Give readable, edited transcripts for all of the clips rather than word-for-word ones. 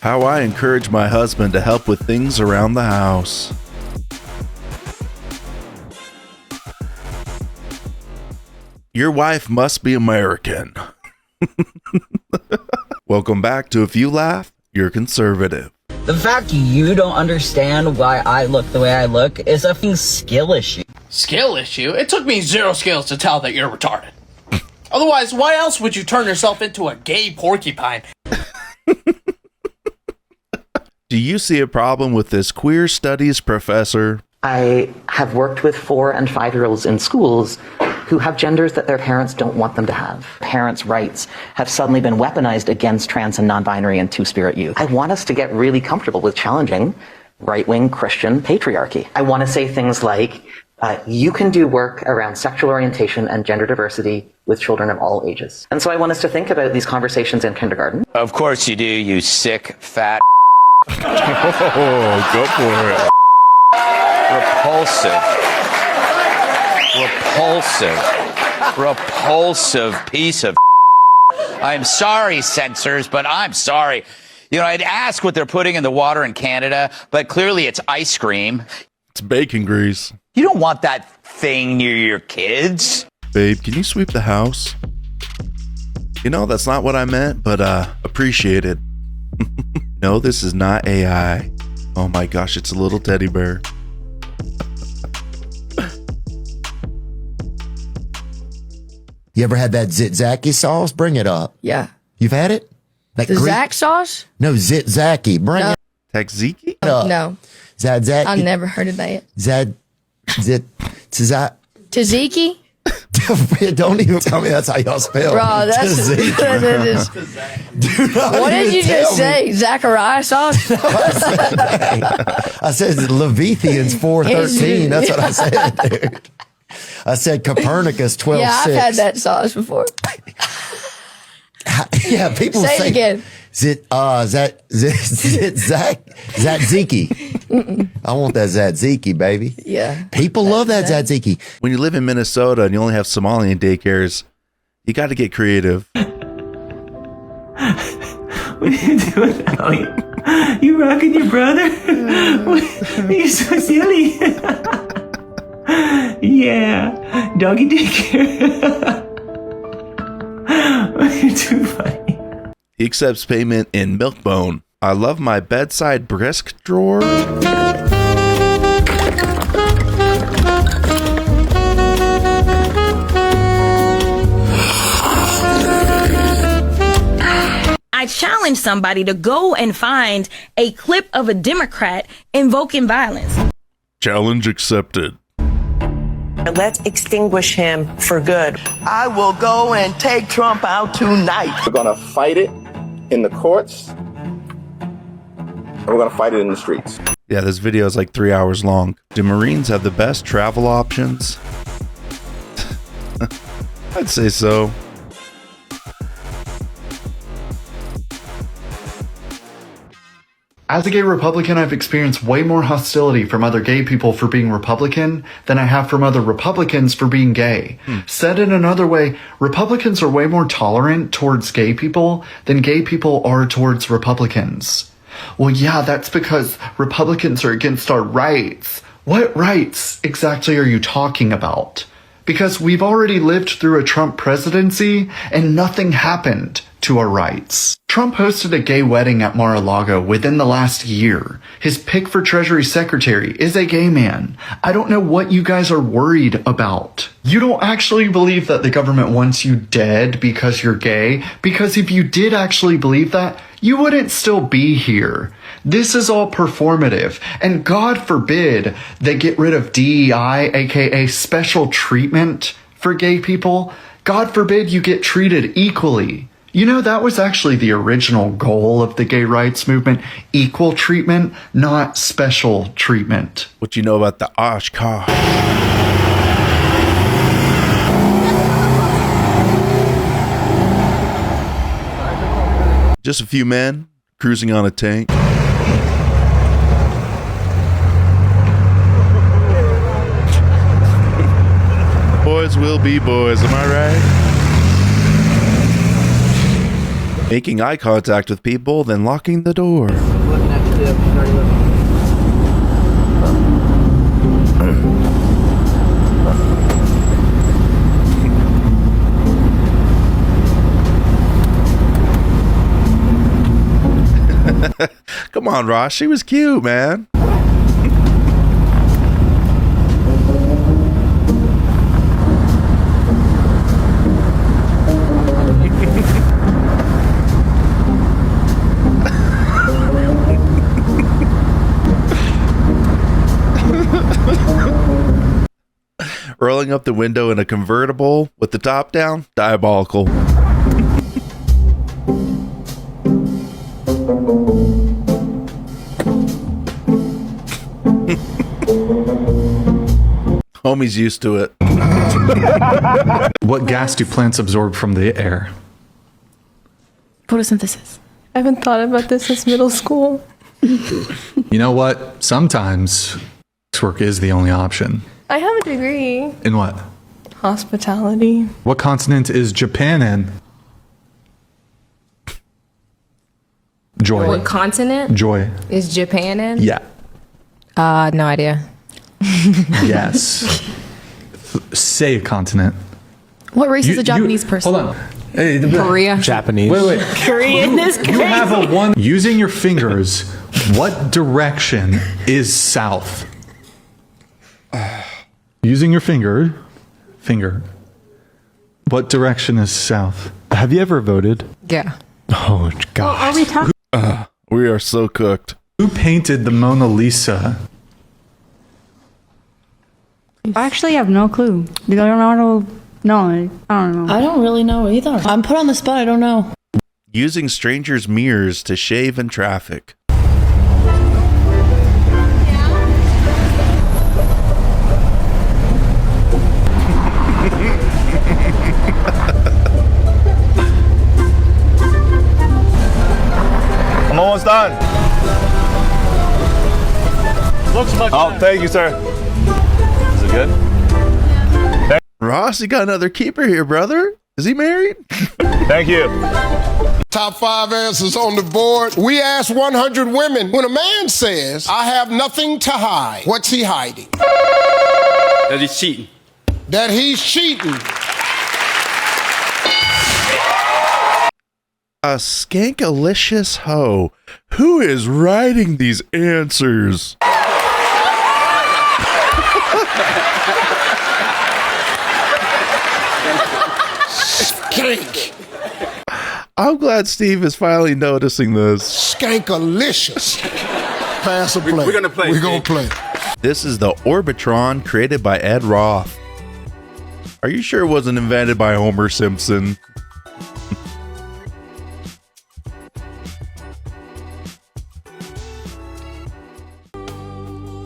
How I encourage my husband to help with things around the house. Your wife must be American. Welcome back to If You Laugh, You're Conservative. The fact you don't understand why I look the way I look is a fucking skill issue. Skill issue? It took me 0 skills to tell that you're retarded. Otherwise, why else would you turn yourself into a gay porcupine? Do you see a problem with this queer studies professor? I have worked with 4- and 5-year-olds in schools who have genders that their parents don't want them to have. Parents' rights have suddenly been weaponized against trans and non-binary and two-spirit youth. I want us to get really comfortable with challenging right-wing Christian patriarchy. I want to say things like, you can do work around sexual orientation and gender diversity with children of all ages. And so I want us to think about these conversations in kindergarten. Of course you do, you sick, fat... Oh, go for it. Repulsive piece of... I'm sorry, censors, but I'm sorry. You know, I'd ask what they're putting in the water in Canada, but clearly it's ice cream. It's bacon grease. You don't want that thing near your kids. Babe, can you sweep the house? You know, that's not what I meant, but appreciate it. No, this is not AI. Oh my gosh, it's a little teddy bear. You ever had that Zitzaki sauce? Bring it up. Yeah. You've had it? Like The Zach sauce? No, Zitzaki. Bring No. it Taxiki? up. No. Zadzaki. I've never heard of that. Tzat. Tzatziki? Don't even tell me that's how y'all spell Bro, it. that's... What did you just say? Zachariah sauce? I said Leviathan's 4:13. That's what I said, dude. I said Copernicus 12:6. Yeah, I've had that sauce before. Yeah, people Say say it again. Zatziki. I want that Zatziki, baby. Yeah. People love that Zatziki. When you live in Minnesota and you only have Somalian daycares, you got to get creative. What are you doing, Ellie? You rocking your brother? You're so silly. Yeah, doggy daycare. You're too funny. He accepts payment in Milkbone. I love my bedside brisk drawer. I challenge somebody to go and find a clip of a Democrat invoking violence. Challenge accepted. Let's extinguish him for good. I will go and take Trump out tonight. We're going to fight it in the courts, and we're going to fight it in the streets. Yeah, this video is like 3 hours long. Do Marines have the best travel options? I'd say so. As a gay Republican, I've experienced way more hostility from other gay people for being Republican than I have from other Republicans for being gay. Said in another way, Republicans are way more tolerant towards gay people than gay people are towards Republicans. Well, yeah, that's because Republicans are against our rights. What rights exactly are you talking about? Because we've already lived through a Trump presidency and nothing happened to our rights. Trump hosted a gay wedding at Mar-a-Lago within the last year. His pick for Treasury Secretary is a gay man. I don't know what you guys are worried about. You don't actually believe that the government wants you dead because you're gay, because if you did actually believe that, you wouldn't still be here. This is all performative, and God forbid they get rid of DEI, aka special treatment for gay people. God forbid you get treated equally. You know, that was actually the original goal of the gay rights movement, equal treatment, not special treatment. What you know about the Oshkosh? Just a few men cruising on a tank. Boys will be boys, am I right? Making eye contact with people, then locking the door. Looking at you, she's already looking. Come on, Ross. She was cute, man. Rolling up the window in a convertible with the top down, diabolical. Homie's used to it. What gas do plants absorb from the air? Photosynthesis. I haven't thought about this since middle school. You know what? Sometimes work is the only option. I have a degree. In what? Hospitality. What continent is Japan in? Joy. What continent Joy. is Japan in? Yeah. No idea. Yes. Say a continent. What race is a Japanese person? Hold on. Hey, Korea. Japanese. Wait. Korean is crazy. You have a one. Using your fingers, what direction is south? Using your finger. What direction is south? Have you ever voted? Yeah. Oh, God. Are we talking? We are so cooked. Who painted the Mona Lisa? I actually have no clue. I don't know. I don't know. I don't really know either. I'm put on the spot. I don't know. Using strangers' mirrors to shave in traffic. I'm almost done. Looks much Oh, better. thank you, sir. Is it good? Ross, you got another keeper here, brother. Is he married? Thank you. Top 5 answers on the board. We asked 100 women, when a man says, I have nothing to hide, what's he hiding? That he's cheating. That he's cheating. A skankalicious hoe. Who is writing these answers? Skank. I'm glad Steve is finally noticing this. Skankalicious. Pass or play? We're gonna play. We're gonna play. This is the Orbitron created by Ed Roth. Are you sure it wasn't invented by Homer Simpson?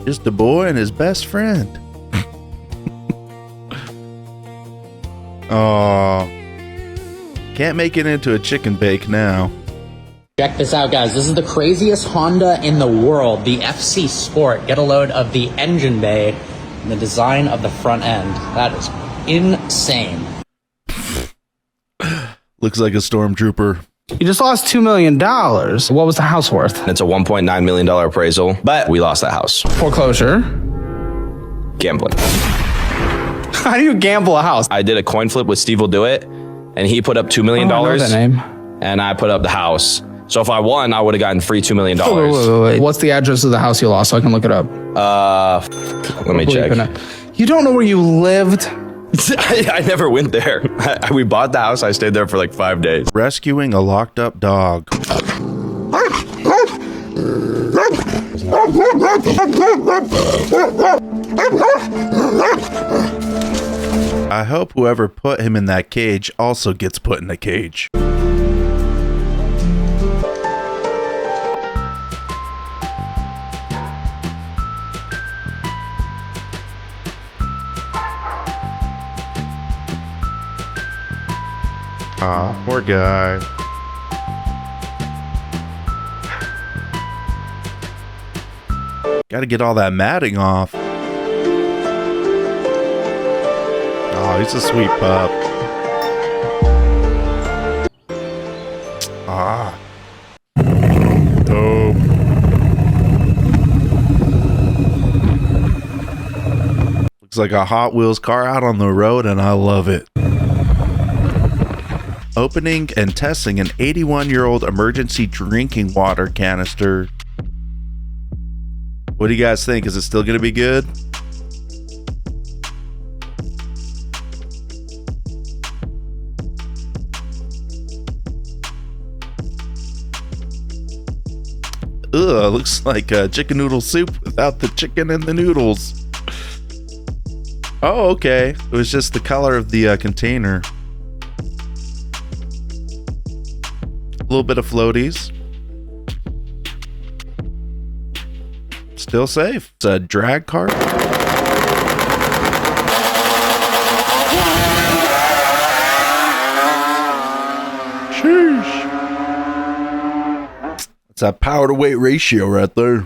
Just a boy and his best friend. Aw. Can't make it into a chicken bake now. Check this out, guys. This is the craziest Honda in the world, the FC Sport. Get a load of the engine bay and the design of the front end. That is insane. Looks like a stormtrooper. You just lost $2 million. What was the house worth? It's a $1.9 million appraisal, but we lost that house. Foreclosure. Gambling. How do you gamble a house? I did a coin flip with Steve Will Do It, and he put up $2 million. I know that name. And I put up the house. So if I won, I would have gotten free $2 million. Wait. What's the address of the house you lost so I can look it up? Let me check. You don't know where you lived? I never went there. We bought the house. I stayed there for like 5 days. Rescuing a locked up dog. I hope whoever put him in that cage also gets put in a cage. Ah, poor guy. Gotta get all that matting off. Oh, he's a sweet pup. Oh, It's like a Hot Wheels car out on the road, and I love it. Opening and testing an 81-year-old emergency drinking water canister. What do you guys think? Is it still going to be good? Ugh, looks like chicken noodle soup without the chicken and the noodles. Oh, okay. It was just the color of the container. A little bit of floaties. Still safe. It's a drag cart. Sheesh. It's that power to weight ratio right there.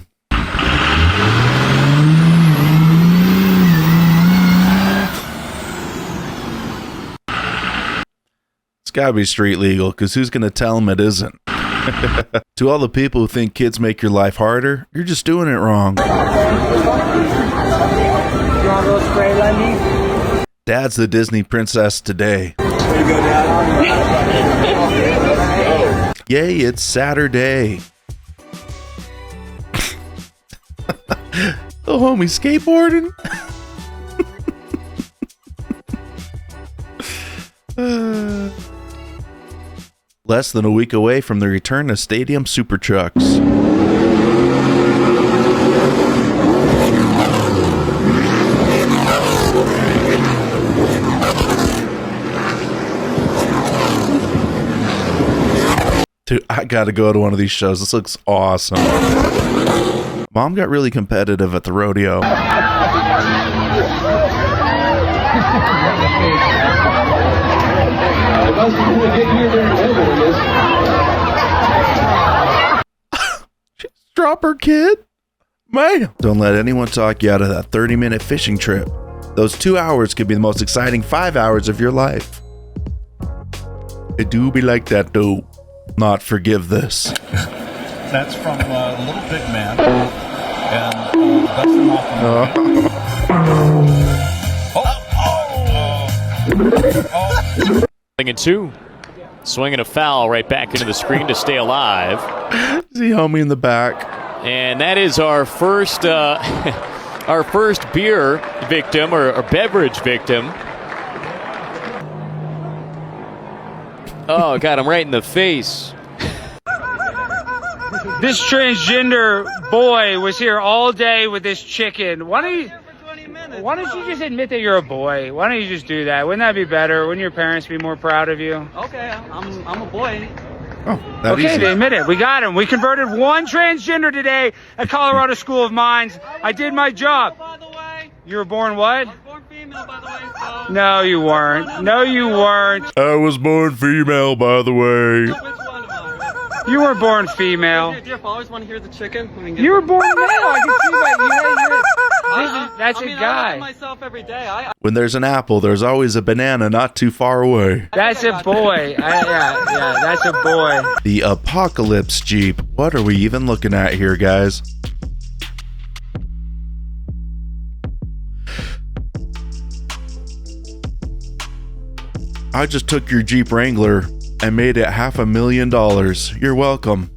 It's gotta be street legal, because who's gonna tell them it isn't? To all the people who think kids make your life harder, you're just doing it wrong. Dad's the Disney princess today. Yay, it's Saturday. Oh, homie skateboarding. Less than a week away from the return of stadium super trucks. Dude, I gotta go to one of these shows. This looks awesome. Mom got really competitive at the rodeo. Drop her, kid. Man. Don't let anyone talk you out of that 30-minute fishing trip. Those 2 hours could be the most exciting 5 hours of your life. It do be like that, though. Not forgive this. That's from Little Big Man. And Dustin Hoffman. And two. Swinging a foul right back into the screen to stay alive. See homie in the back. And that is our first our first beer victim or beverage victim. Oh, got him right in the face. This transgender boy was here all day with this chicken. Why don't you just admit that you're a boy? Why don't you just do that? Wouldn't that be better? Wouldn't your parents be more proud of you? Okay, I'm a boy. Oh, okay, they admit it. We got him. We converted one transgender today at Colorado School of Mines. I did my job. By the way, you were born what? I was born female, by the way. So. No, you weren't. No, you weren't. I was born female, by the way. You were born female. Do your followers want to hear the chicken? You were born male. I can see that. That's a guy. I look at myself every day. When there's an apple, there's always a banana not too far away. That's a boy. Yeah, that's a boy. The Apocalypse Jeep. What are we even looking at here, guys? I just took your Jeep Wrangler and made it $500,000. You're welcome.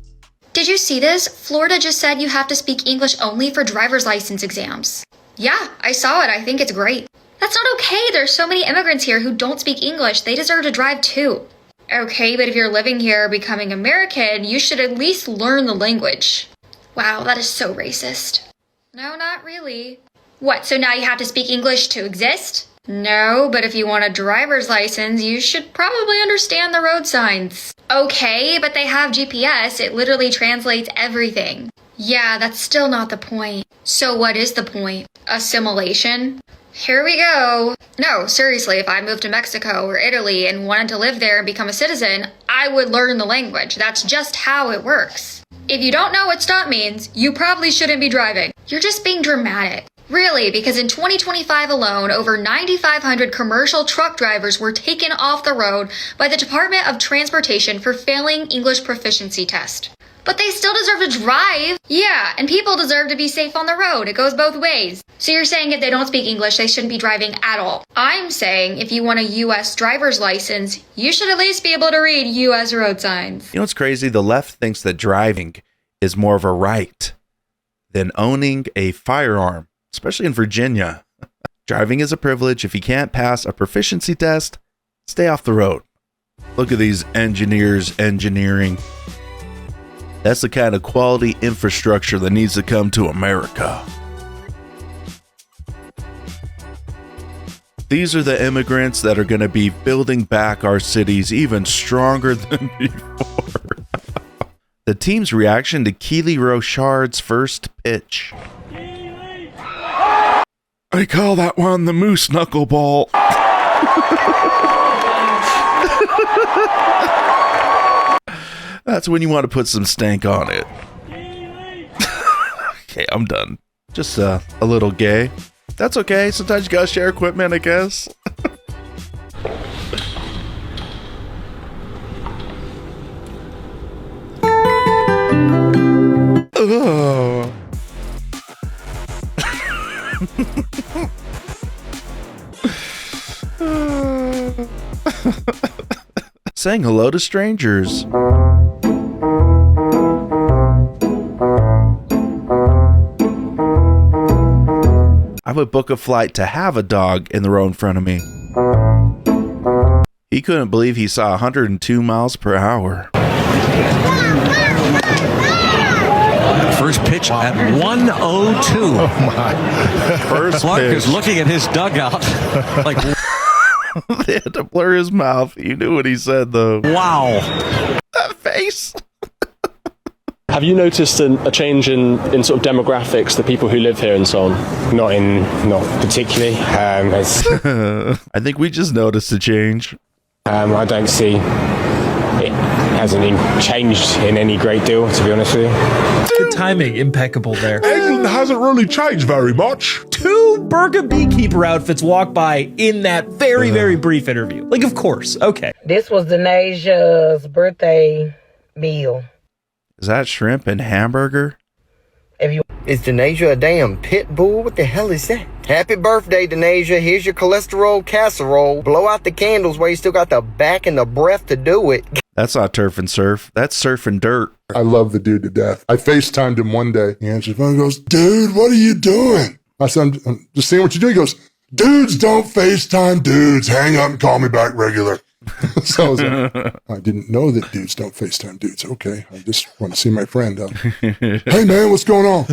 Did you see this? Florida just said you have to speak English only for driver's license exams. Yeah, I saw it. I think it's great. That's not okay. There's so many immigrants here who don't speak English. They deserve to drive too. Okay, but if you're living here becoming American, you should at least learn the language. Wow, that is so racist. No, not really. What, so now you have to speak English to exist? No, but if you want a driver's license, you should probably understand the road signs. Okay, but they have GPS. It literally translates everything. Yeah, that's still not the point. So what is the point? Assimilation? Here we go. No, seriously, if I moved to Mexico or Italy and wanted to live there and become a citizen, I would learn the language. That's just how it works. If you don't know what stop means, you probably shouldn't be driving. You're just being dramatic. Really, because in 2025 alone, over 9,500 commercial truck drivers were taken off the road by the Department of Transportation for failing English proficiency test. But they still deserve to drive. Yeah, and people deserve to be safe on the road. It goes both ways. So you're saying if they don't speak English, they shouldn't be driving at all. I'm saying if you want a U.S. driver's license, you should at least be able to read U.S. road signs. You know what's crazy? The left thinks that driving is more of a right than owning a firearm, especially in Virginia. Driving is a privilege. If you can't pass a proficiency test, stay off the road. Look at these engineers engineering. That's the kind of quality infrastructure that needs to come to America. These are the immigrants that are going to be building back our cities even stronger than before. The team's reaction to Keely Rochard's first pitch. I call that one the moose knuckleball. That's when you want to put some stank on it. Okay, I'm done. Just a little gay. That's okay. Sometimes you gotta share equipment, I guess. Oh. Saying hello to strangers. I would book a flight to have a dog in the row in front of me. He couldn't believe he saw 102 miles per hour. First pitch at 102. Oh my. First Clark pitch. is looking at his dugout like... They had to blur his mouth. You knew what he said, though. Wow. That face. Have you noticed a change in sort of demographics, the people who live here and so on? Not particularly. I think we just noticed a change. I don't see it hasn't even changed in any great deal, to be honest with you. Good timing, impeccable there. England hasn't really changed very much. 2 Burger Beekeeper outfits walk by in that very, very brief interview. Like, of course, okay. This was Denaja's birthday meal. Is that shrimp and hamburger? Is Denasia a damn pit bull? What the hell is that? Happy birthday, Denasia. Here's your cholesterol casserole. Blow out the candles while you still got the back and the breath to do it. That's not turf and surf. That's surf and dirt. I love the dude to death. I FaceTimed him one day. He answered the phone and goes, dude, what are you doing? I said, I'm just seeing what you're doing. He goes, dudes don't FaceTime dudes. Hang up and call me back regular. So I was like, I didn't know that dudes don't FaceTime dudes. Okay, I just want to see my friend. Hey man, what's going on?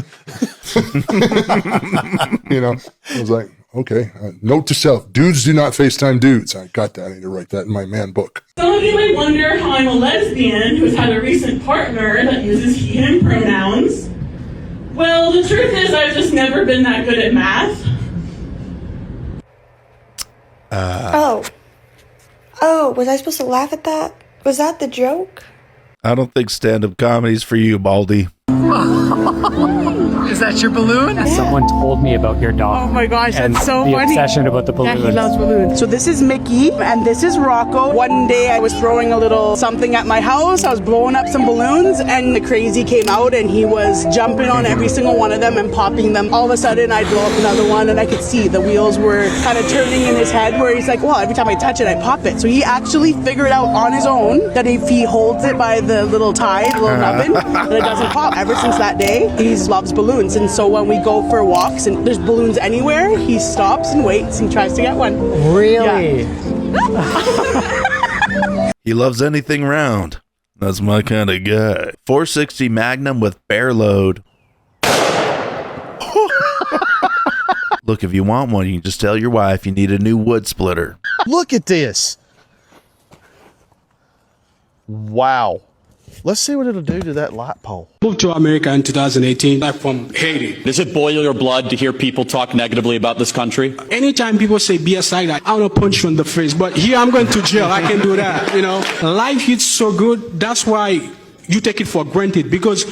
You know, I was like, okay, note to self, dudes do not FaceTime dudes. I got that. I need to write that in my man book. Some of you may wonder how I'm a lesbian who's had a recent partner that uses he, him pronouns. Well, the truth is I've just never been that good at math. Oh, was I supposed to laugh at that? Was that the joke? I don't think stand-up comedy's for you, Baldy. Is that your balloon? Yeah. Someone told me about your dog. Oh my gosh, and that's so the funny. obsession about the balloons. Yeah, he loves balloons. So this is Mickey, and this is Rocco. One day I was throwing a little something at my house. I was blowing up some balloons, and the crazy came out, and he was jumping on every single one of them and popping them. All of a sudden, I'd blow up another one, and I could see the wheels were kind of turning in his head, where he's like, well, every time I touch it, I pop it. So he actually figured out on his own that if he holds it by the little tie, the little nubbin, that it doesn't pop. Ever since that day, he loves balloons, and so when we go for walks and there's balloons anywhere, he stops and waits and tries to get one. Really? Yeah. He loves anything round. That's my kind of guy. 460 Magnum with bear load. Look, if you want one, you can just tell your wife you need a new wood splitter. Look at this. Wow. Let's see what it'll do to that light pole. Moved to America in 2018. I'm from Haiti. Does it boil your blood to hear people talk negatively about this country? Anytime people say BS like that, I want to punch you in the face. But here I'm going to jail. I can do that. You know, life is so good. That's why you take it for granted, because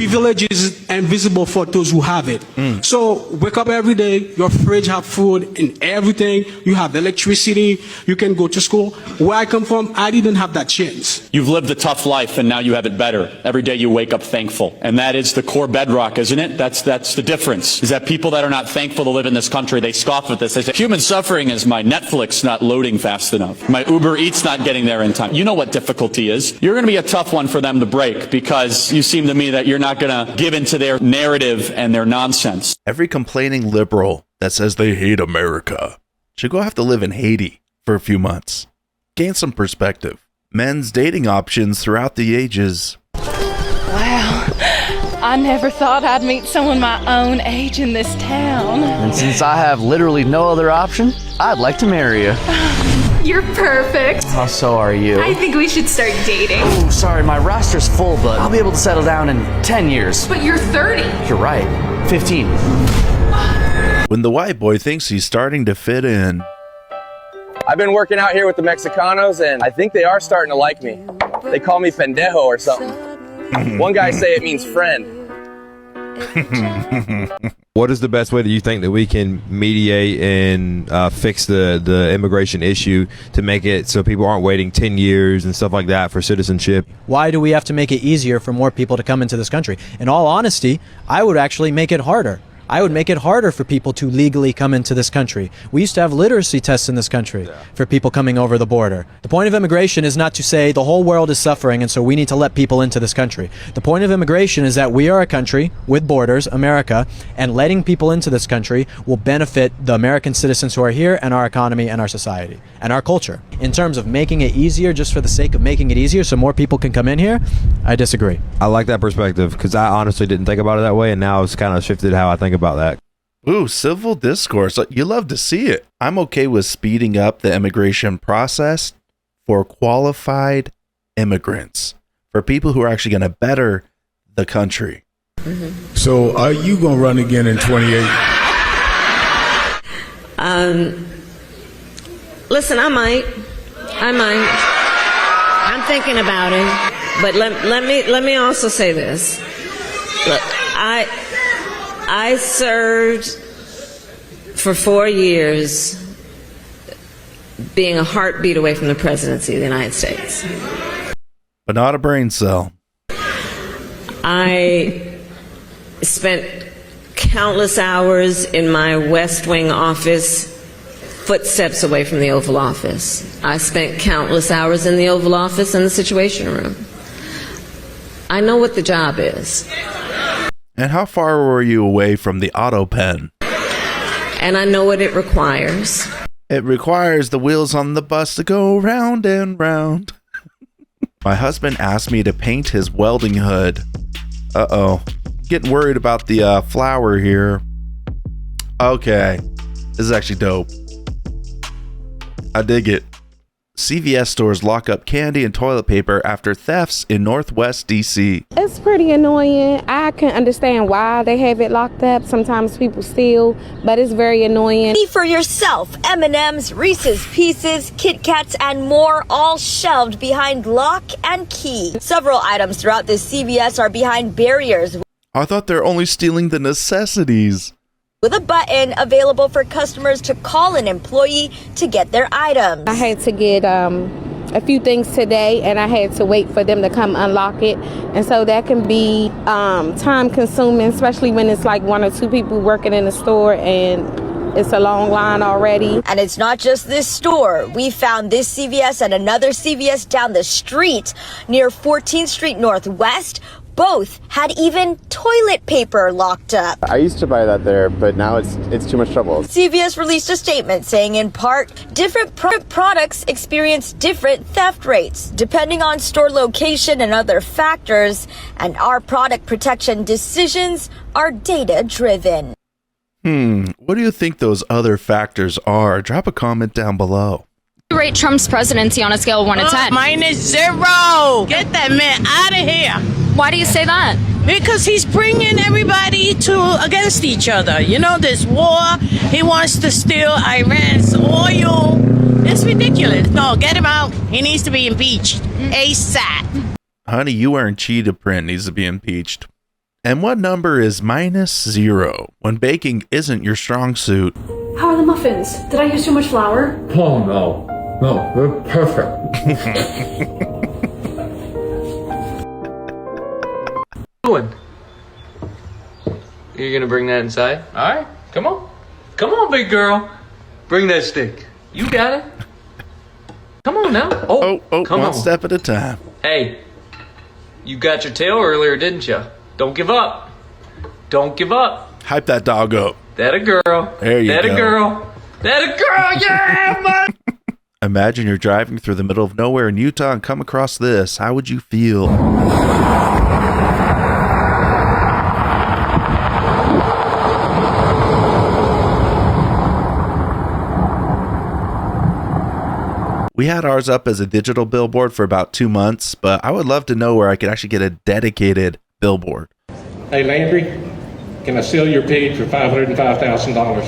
privilege is invisible for those who have it. So wake up every day, your fridge have food and everything. You have electricity. You can go to school. Where I come from, I didn't have that chance. You've lived a tough life and now you have it better. Every day you wake up thankful. And that is the core bedrock, isn't it? That's the difference. Is that people that are not thankful to live in this country, they scoff at this. They say, human suffering is my Netflix not loading fast enough. My Uber Eats not getting there in time. You know what difficulty is. You're going to be a tough one for them to break because you seem to me that you're not going to give into their narrative and their nonsense. Every complaining liberal that says they hate America should go have to live in Haiti for a few months. Gain some perspective. Men's dating options throughout the ages. Wow, I never thought I'd meet someone my own age in this town. And since I have literally no other option, I'd like to marry you. You're perfect. How so are you? I think we should start dating. Oh, sorry, my roster's full, but I'll be able to settle down in 10 years. But you're 30. You're right. 15. When the white boy thinks he's starting to fit in. I've been working out here with the Mexicanos, and I think they are starting to like me. They call me pendejo or something. One guy say it means friend. What is the best way that you think that we can mediate and fix the immigration issue to make it so people aren't waiting 10 years and stuff like that for citizenship? Why do we have to make it easier for more people to come into this country? In all honesty, I would actually make it harder. I would make it harder for people to legally come into this country. We used to have literacy tests in this country for people coming over the border. The point of immigration is not to say the whole world is suffering and so we need to let people into this country. The point of immigration is that we are a country with borders, America, and letting people into this country will benefit the American citizens who are here and our economy and our society and our culture. In terms of making it easier just for the sake of making it easier so more people can come in here, I disagree. I like that perspective because I honestly didn't think about it that way, and now it's kind of shifted how I think about that. Ooh, civil discourse. You love to see it. I'm okay with speeding up the immigration process for qualified immigrants, for people who are actually going to better the country. So are you going to run again in 28? Listen, I might. I'm thinking about it. But let me also say this. Look, I served for 4 years being a heartbeat away from the presidency of the United States. But not a brain cell. I spent countless hours in my West Wing office, footsteps away from the Oval Office. I spent countless hours in the Oval Office and the Situation Room. I know what the job is. And how far were you away from the auto pen? And I know what it requires. It requires the wheels on the bus to go round and round. My husband asked me to paint his welding hood. Uh-oh. Getting worried about the flower here. Okay. This is actually dope. I dig it. CVS stores lock up candy and toilet paper after thefts in Northwest DC. It's pretty annoying. I can understand why they have it locked up. Sometimes people steal, but it's very annoying. See for yourself. M&M's, Reese's Pieces, Kit Kats, and more all shelved behind lock and key. Several items throughout this CVS are behind barriers. I thought they're only stealing the necessities. With a button available for customers to call an employee to get their items. I had to get a few things today, and I had to wait for them to come unlock it. And so that can be time consuming, especially when it's like 1 or 2 people working in the store and it's a long line already. And it's not just this store. We found this CVS and another CVS down the street near 14th Street Northwest. Both had even toilet paper locked up. I used to buy that there, but now it's too much trouble. CVS released a statement saying, in part, different products experience different theft rates, depending on store location and other factors, and our product protection decisions are data-driven. What do you think those other factors are? Drop a comment down below. Rate Trump's presidency on a scale of 1 to 10. Minus 0. Get that man out of here. Why do you say that? Because he's bringing everybody against each other. You know, this war. He wants to steal Iran's oil. It's ridiculous. No, get him out. He needs to be impeached ASAP. Honey, you wearing cheetah print needs to be impeached. And what number is -0 when baking isn't your strong suit? How are the muffins? Did I use too much flour? Oh, no. No, they're perfect. Doing? You're gonna bring that inside? All right, come on. Come on, big girl. Bring that stick. You got it. Come on now. Oh, come one on. step at a time. Hey, you got your tail earlier, didn't you? Don't give up. Don't give up. Hype that dog up. That a girl. There you that go. a girl. That a girl. Yeah, man. Imagine you're driving through the middle of nowhere in Utah and come across this. How would you feel? We had ours up as a digital billboard for about 2 months, but I would love to know where I could actually get a dedicated billboard. Hey, Landry, can I sell your page for $505,000?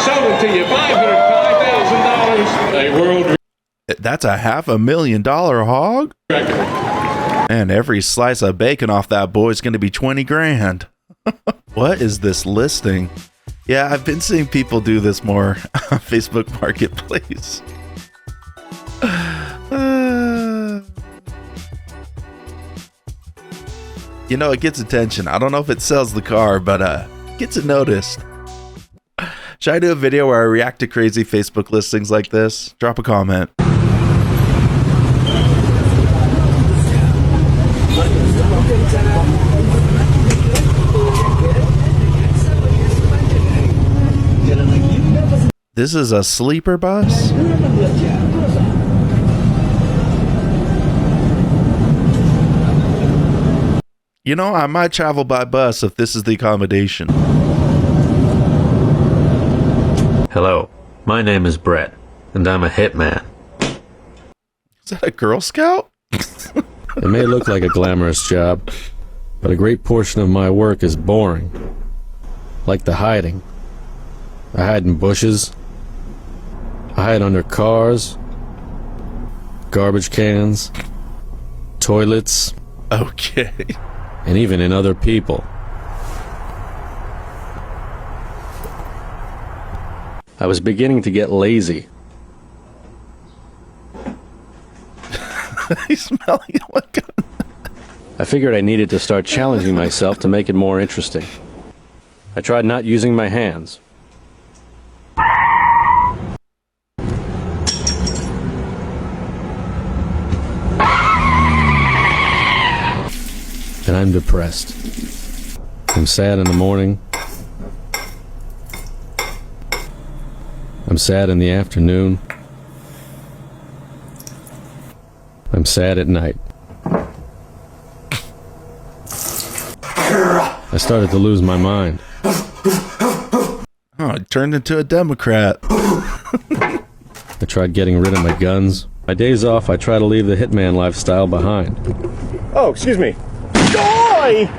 Sold it to you, $505,000. A world That's a $500,000 hog? And every slice of bacon off that boy is going to be 20 grand. What is this listing? Yeah, I've been seeing people do this more on Facebook Marketplace. You know, it gets attention. I don't know if it sells the car, but gets it noticed. Should I do a video where I react to crazy Facebook listings like this? Drop a comment. This is a sleeper bus? You know, I might travel by bus if this is the accommodation. Hello, my name is Brett, and I'm a hitman. Is that a Girl Scout? It may look like a glamorous job, but a great portion of my work is boring. Like the hiding. I hide in bushes. I hide under cars, garbage cans, toilets. Okay. And even in other people. I was beginning to get lazy. He's smelling what gun? I figured I needed to start challenging myself to make it more interesting. I tried not using my hands. And I'm depressed. I'm sad in the morning. I'm sad in the afternoon. I'm sad at night. I started to lose my mind. Oh, it turned into a Democrat. I tried getting rid of my guns. My days off, I try to leave the hitman lifestyle behind. Oh, excuse me. Doy!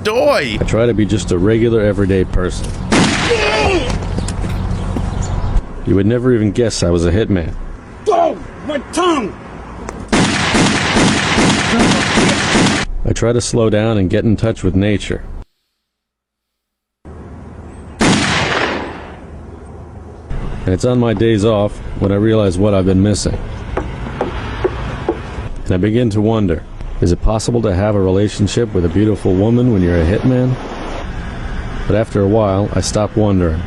Doy! I try to be just a regular, everyday person. You would never even guess I was a hitman. Oh, my tongue! I try to slow down and get in touch with nature. And it's on my days off when I realize what I've been missing. And I begin to wonder, is it possible to have a relationship with a beautiful woman when you're a hitman? But after a while, I stop wondering.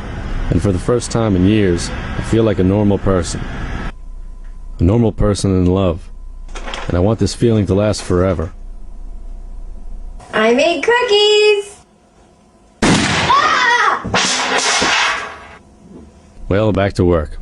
And for the first time in years, I feel like a normal person. A normal person in love. And I want this feeling to last forever. I made cookies! Well, back to work.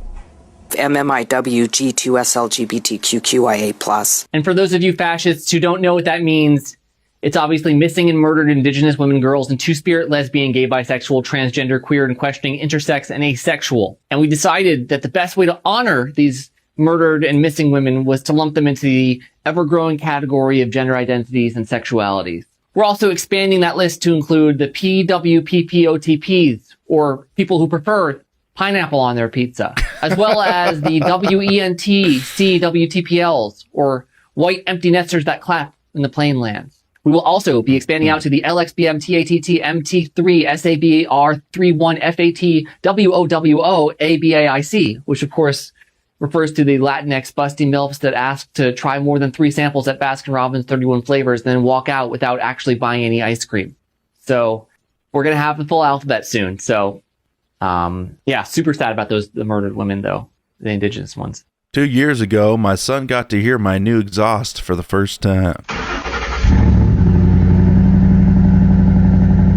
MMIWG2SLGBTQQIA+. And for those of you fascists who don't know what that means, it's obviously missing and murdered Indigenous women, girls, and two-spirit, lesbian, gay, bisexual, transgender, queer, and questioning, intersex, and asexual. And we decided that the best way to honor these murdered and missing women was to lump them into the ever-growing category of gender identities and sexualities. We're also expanding that list to include the PWPPOTPs, or people who prefer pineapple on their pizza, as well as the WENTCWTPLs, or white empty nesters that clap in the plain lands. We will also be expanding out to the LXBM TATT MT3 SABR 31 FAT WOWO ABAIC, which of course refers to the Latinx busty MILFs that ask to try more than 3 samples at Baskin-Robbins 31 flavors, and then walk out without actually buying any ice cream. So we're going to have the full alphabet soon. So, yeah, super sad about the murdered women, though, the indigenous ones. 2 years ago, my son got to hear my new exhaust for the first time.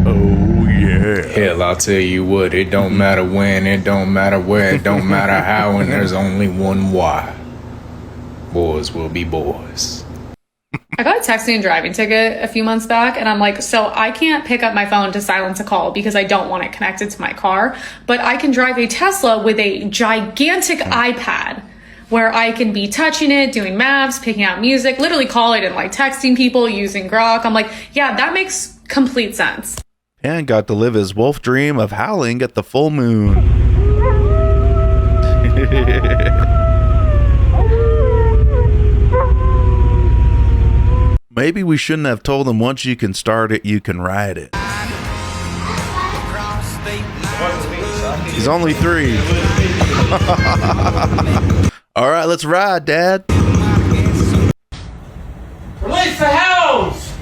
Oh, yeah. Hell, I'll tell you what, it don't matter when, it don't matter where, it don't matter how, and there's only one why. Boys will be boys. I got a texting and driving ticket a few months back, and I'm like, so I can't pick up my phone to silence a call because I don't want it connected to my car, but I can drive a Tesla with a gigantic iPad where I can be touching it, doing maps, picking out music, literally call it and like texting people using Grok. I'm like, yeah, that makes complete sense. And got to live his wolf dream of howling at the full moon. Maybe we shouldn't have told him once you can start it, you can ride it. He's only 3. All right, let's ride, Dad. Release the house!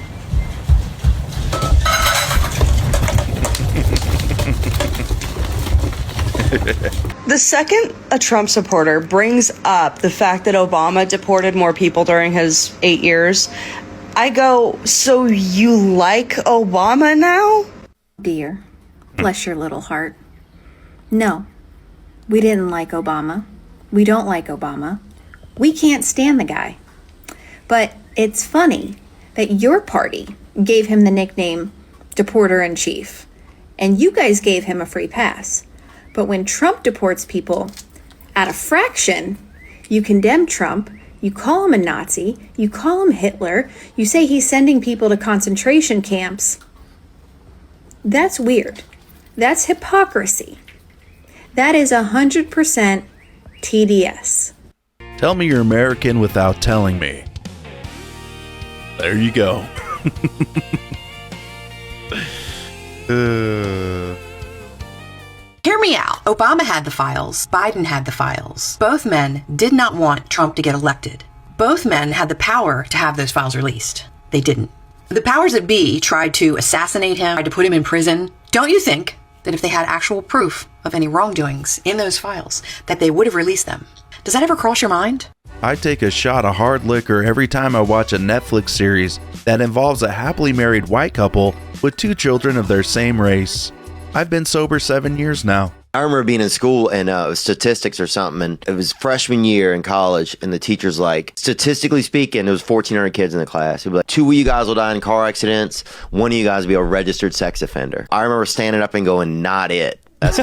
The second a Trump supporter brings up the fact that Obama deported more people during his 8 years, I go, so you like Obama now? Dear, bless your little heart. No, we didn't like Obama. We don't like Obama. We can't stand the guy. But it's funny that your party gave him the nickname Deporter-in-Chief, and you guys gave him a free pass. But when Trump deports people at a fraction, you condemn Trump, you call him a Nazi, you call him Hitler, you say he's sending people to concentration camps. That's weird. That's hypocrisy. That is 100% TDS. Tell me you're American without telling me. There you go. Hear me out. Obama had the files. Biden had the files. Both men did not want Trump to get elected. Both men had the power to have those files released. They didn't. The powers that be tried to assassinate him, tried to put him in prison. Don't you think that if they had actual proof of any wrongdoings in those files, that they would have released them? Does that ever cross your mind? I take a shot of hard liquor every time I watch a Netflix series that involves a happily married white couple with 2 children of their same race. I've been sober 7 years now. I remember being in school and it was statistics or something, and it was freshman year in college, and the teacher's like, statistically speaking, there was 1,400 kids in the class. He'd be like, 2 of you guys will die in car accidents, 1 of you guys will be a registered sex offender. I remember standing up and going, not it. That's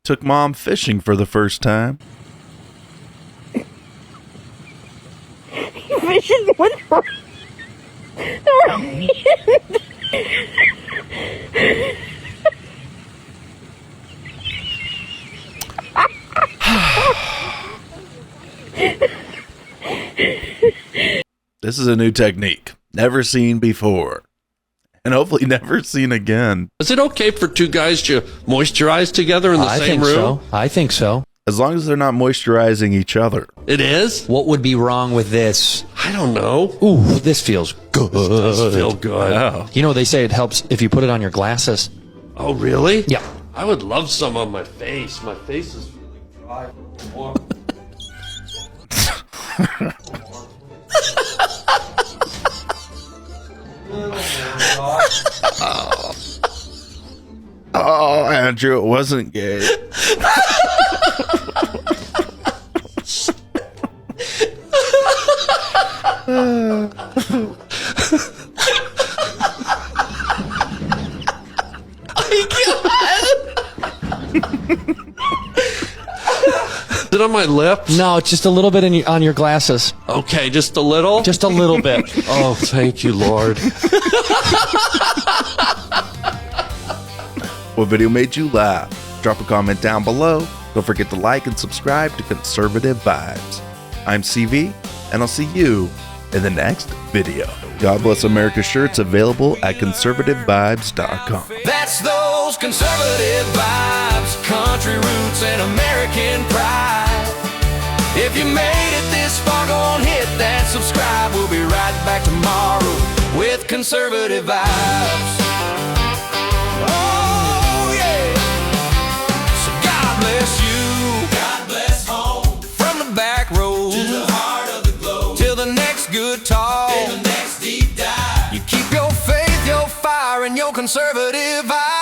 Took mom fishing for the first time. Fishing with This is a new technique, never seen before, and hopefully never seen again. Is it okay for 2 guys to moisturize together in the same room? I think so. As long as they're not moisturizing each other. It is? What would be wrong with this? I don't know. Ooh, this feels good. This does feel good. Oh. You know, they say it helps if you put it on your glasses. Oh, really? Yeah. I would love some on my face. My face is really dry. Oh, Andrew, it wasn't gay. Is it on my lip? No, it's just a little bit on your glasses. Okay, just a little? Just a little bit. Oh, thank you, Lord. What video made you laugh? Drop a comment down below. Don't forget to like and subscribe to Conservative Vibes. I'm CV, and I'll see you in the next video. God Bless America shirts available at conservativevibes.com. That's those conservative vibes, country roots and American pride. If you made it this far, go on, hit that subscribe. We'll be right back tomorrow with conservative vibes. Oh yeah. So God bless you. God bless home. From the back road to the heart of the globe. Till the next good talk. Till the next deep dive. You keep your faith, your fire, and your conservative vibe.